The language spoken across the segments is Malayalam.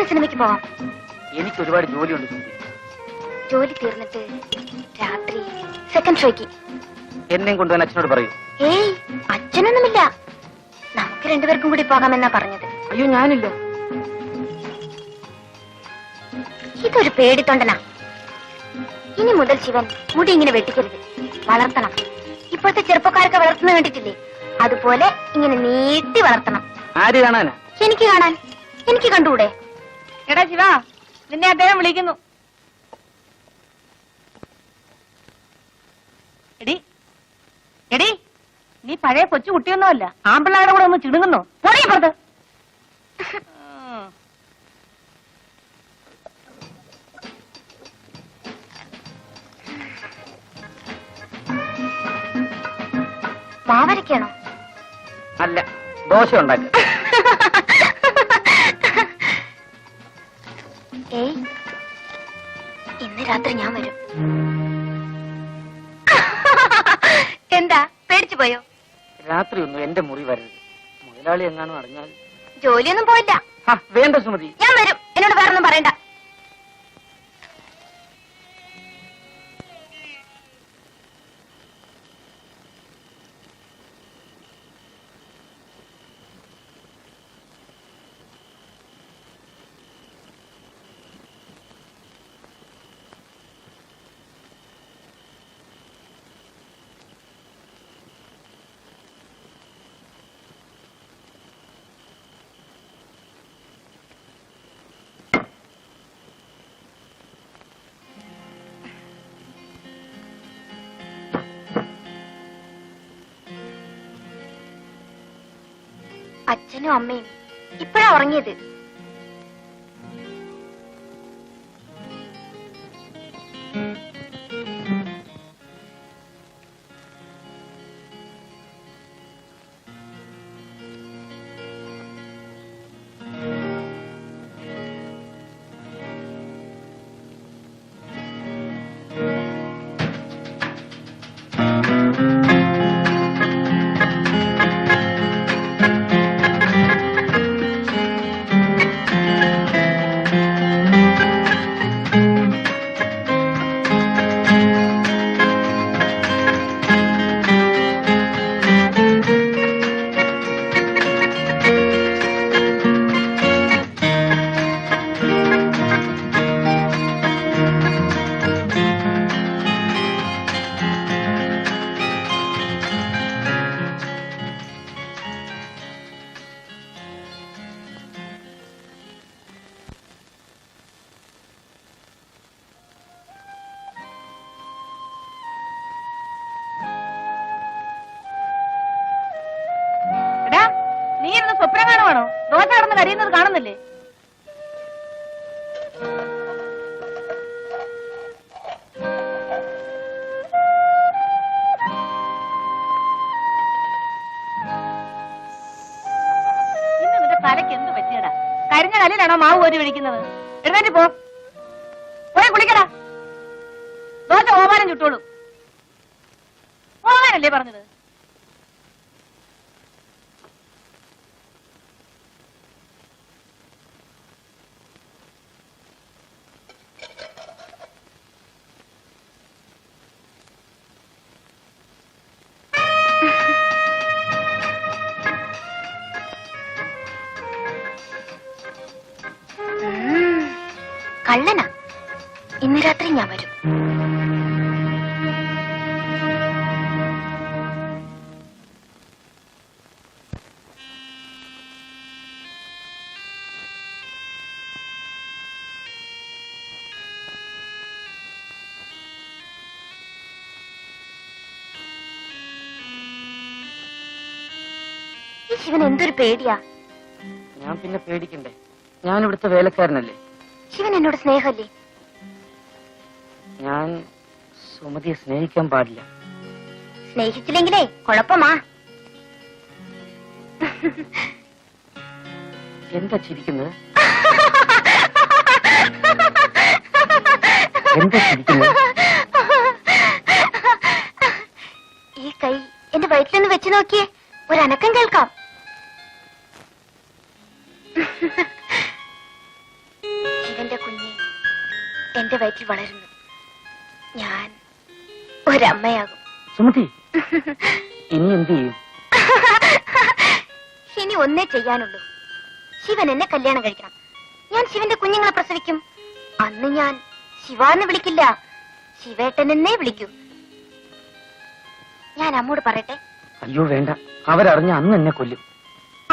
സിനിമയ്ക്ക് പോവാം. എനിക്ക് ഒരുപാട് ജോലിയുണ്ട്. ജോലി തീർന്നിട്ട് രാത്രി സെക്കൻഡ് ഷോയ്ക്ക് എന്നെയും കൊണ്ടുപോകാൻ അച്ഛനോട് പറയൂ. ഏയ്, അച്ഛനൊന്നുമില്ല. നമുക്ക് രണ്ടുപേർക്കും കൂടി പോകാമെന്നാ പറഞ്ഞത്. അയ്യോ, ഞാനില്ല. ഇതൊരു പേടിത്തൊണ്ടനാ. ഇനി മുതൽ ശിവൻ മുടി ഇങ്ങനെ വെട്ടിക്കരുത്, വളർത്തണം. ഇപ്പോഴത്തെ ചെറുപ്പക്കാരൊക്കെ വളർത്തുന്ന കണ്ടിട്ടില്ലേ, അതുപോലെ ഇങ്ങനെ നീട്ടി വളർത്തണം. ആര് കാണാനാ? എനിക്ക് കാണാൻ. എനിക്ക് കണ്ടുകൂടെ? എടാ ശിവ, നിന്നെ അദ്ദേഹം വിളിക്കുന്നു. എടി എടി, നീ പഴയ കൊച്ചു കുട്ടിയൊന്നുമല്ല. ആമ്പിള്ളാരുടെ കൂടെ ഒന്ന് ചിടുങ്ങുന്നു. പോടീ പുറത്ത്. മാവരയ്ക്കാണോ? അല്ല, ദോശ ഉണ്ടാക്കി. ഏയ്, ഇന്ന് രാത്രി ഞാൻ വരും. എന്താ, പേടിച്ചു പോയോ? രാത്രി ഒന്നും എന്റെ മുറി വരരുത്. മുതലാളി എങ്ങാനും അറിഞ്ഞാൽ. ജോലിയൊന്നും പോയില്ല. വേണ്ട സുമതി, ഞാൻ വരും. എന്നോട് വേറൊന്നും പറയണ്ട. അച്ഛനും അമ്മയും ഇപ്പഴാ ഉറങ്ങിയത്. ദോശ കടന്ന് കരയുന്നത് കാണുന്നില്ലേ? ഇന്ന് നിന്റെ തലയ്ക്ക് എന്ത് പറ്റിയടാ? കരിഞ്ഞ കല്ലിലാണോ മാവ് കോരി ഒഴിക്കുന്നത്? എഴുന്നേറ്റ് പോ, പോയി കുളിക്കടാ. ദോശ ഓമാനം ചുട്ടോളൂ. പോകാനല്ലേ പറഞ്ഞത്? കള്ളനാ. ഇന്ന് രാത്രി ഞാൻ വരും. ഈ ശിവൻ എന്തൊരു പേടിയാ. ഞാൻ പിന്നെ പേടിക്കണ്ടേ? ഞാൻ ഇവിടുത്തെ വേലക്കാരനല്ലേ. ശിവൻ എന്നോട് സ്നേഹമല്ലേ? ഞാൻ സുമതിയെ സ്നേഹിക്കാൻ പാടില്ല. സ്നേഹിച്ചില്ലെങ്കിലേ കുഴപ്പമാ. എന്താ ചിരിക്കുന്നത്? എന്താ ചിരിക്കുന്നത്? ഈ കൈ എന്റെ വയറ്റിലൊന്ന് വെച്ച് നോക്കിയേ, ഒരനക്കം കേൾക്കാം. എന്റെ വയറ്റിൽ വളരുന്നു. ഞാൻ ഒരമ്മയാകും. സുമതി, ഇനി എന്ത് ചെയ്യും? ഇനി ഒന്നേ ചെയ്യാനുള്ളൂ. ശിവൻ എന്നെ കല്യാണം കഴിക്കണം. ഞാൻ ശിവന്റെ കുഞ്ഞുങ്ങളെ പ്രസവിക്കും. അന്ന് ഞാൻ ശിവാന്ന് വിളിക്കില്ല, ശിവേട്ടൻ എന്നേ വിളിക്കൂ. ഞാൻ അമ്മോട് പറയട്ടെ? അയ്യോ വേണ്ട, അവരറിഞ്ഞ അന്ന് എന്നെ കൊല്ലും.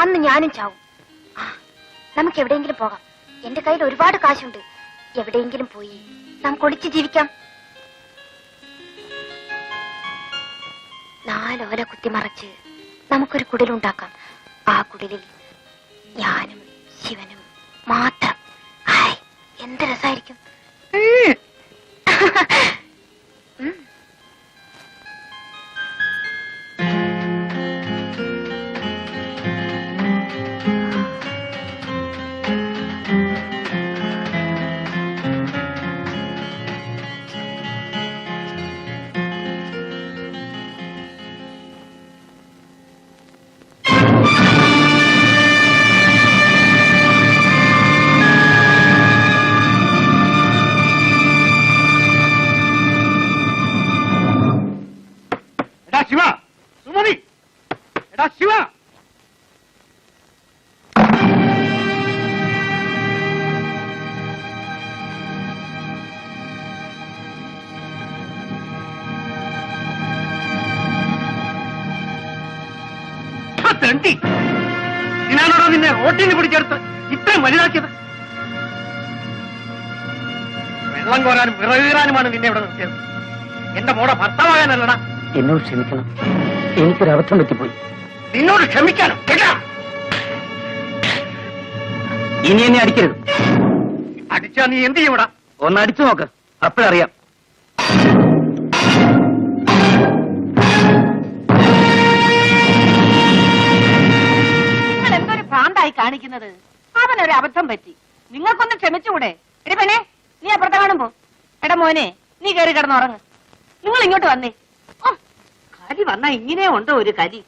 അന്ന് ഞാനും ചാവും. നമുക്ക് എവിടെയെങ്കിലും പോകാം. എന്റെ കയ്യിൽ ഒരുപാട് കാശുണ്ട്. എവിടെയെങ്കിലും പോയി നമുക്ക് ഒളിച്ച് ജീവിക്കാം. 4 ഓല കുത്തിമറച്ച് നമുക്കൊരു കുടിലുണ്ടാക്കാം. ആ കുടിലിൽ ഞാനും ശിവനും മാത്രം. ഹായ്, എന്ത് രസമായിരിക്കും. ശിവ, സുമതി, എടാ ശിവ. തെണ്ടി, ഇതിനാണോടോ നിന്നെ റോട്ടിന് പിടിച്ചെടുത്ത് ഇത്രയും വലുതാക്കിയത്? വെള്ളം കോരാനും വിറകീറാനുമാണ് നിന്നെ ഇവിടെ നിർത്തിയത്. എന്റെ മോടെ ഭർത്താവാകാനല്ലടാ. എന്നോട് ക്ഷമിക്കണം, എനിക്കൊരു അബദ്ധം പറ്റിപ്പോയി. നിന്നോട് ക്ഷമിക്കാനോ? കേട്ടാ, ഇനി എന്നെ അടിക്കരുത്. അടിച്ചാ നീ എന്ത് ചെയ്യൂടാ? ഒന്ന് അടിച്ചു നോക്ക്, അപ്പോഴറിയാം. നിങ്ങൾ എന്തൊരു ഭ്രാന്തായി കാണിക്കുന്നത്? അവനൊരു അബദ്ധം പറ്റി, നിങ്ങൾക്കൊന്ന് ക്ഷമിച്ചുകൂടെ? എടി പെണ്ണേ, നീ അപ്പുറത്തെ കാണുമ്പോ. എടാ മോനെ, നീ കയറി കിടന്നുറങ്ങ്. നിങ്ങൾ ഇങ്ങോട്ട് വന്നേ. കലി വന്നാ ഇങ്ങനെ ഉണ്ടോ ഒരു കലി?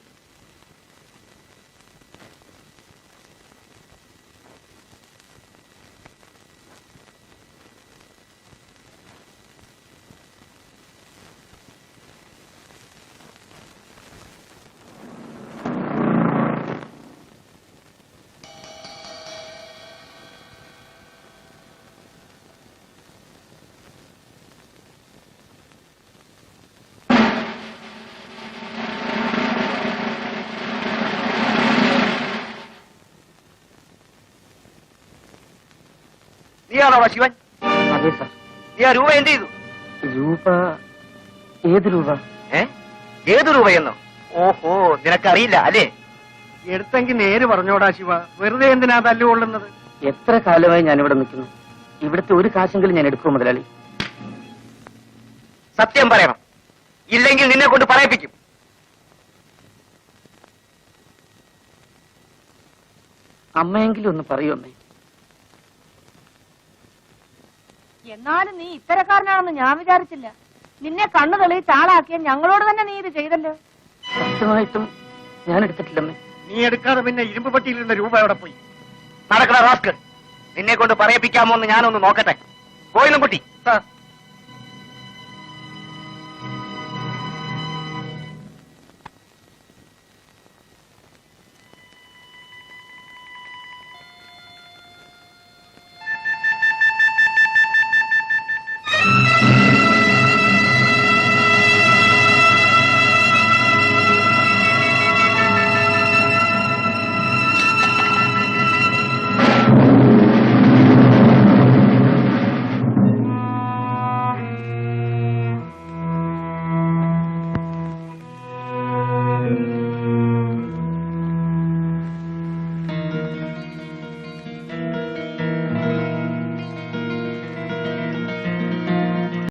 നീയാണോ ശിവൻ? അതെ സാർ. നീ ആ രൂപ എന്ത് ചെയ്തു? രൂപ? ഏത് രൂപ? ഏത് രൂപയെന്നോ? ഓഹോ, നിനക്കറിയില്ല അല്ലേ? എടുത്തെങ്കിൽ നേര് പറഞ്ഞോടാ ശിവ, വെറുതെ എന്തിനാ തല്ലുകൊള്ളുന്നത്? എത്ര കാലമായി ഞാനിവിടെ നിൽക്കുന്നു. ഇവിടുത്തെ ഒരു കാശെങ്കിലും ഞാൻ എടുക്കുമോ മുതലാളി? സത്യം പറയണം, ഇല്ലെങ്കിൽ നിന്നെ കൊണ്ട് പറയിപ്പിക്കും. അമ്മയെങ്കിലും ഒന്ന് പറയൂ അമ്മേ. എന്നാലും നീ ഇത്തരക്കാരനാണെന്ന് ഞാൻ വിചാരിച്ചില്ല. നിന്നെ കണ്ണു തെളിയിച്ച് ആളാക്കിയ ഞങ്ങളോട് തന്നെ നീ ഇത് ചെയ്തല്ലോ. സത്യമായിട്ടും ഞാൻ എടുത്തിട്ടില്ലമ്മേ. നീ എടുക്കാതെ പിന്നെ ഇരുമ്പ് പട്ടിയിലുള്ള രൂപ എവിടെ പോയി? നടക്കണ റാസ്കൽ, നിന്നെ കൊണ്ട് പറയിപ്പിക്കാമോ എന്ന് ഞാനൊന്ന് നോക്കട്ടെ. പോയിന്നും കുട്ടി.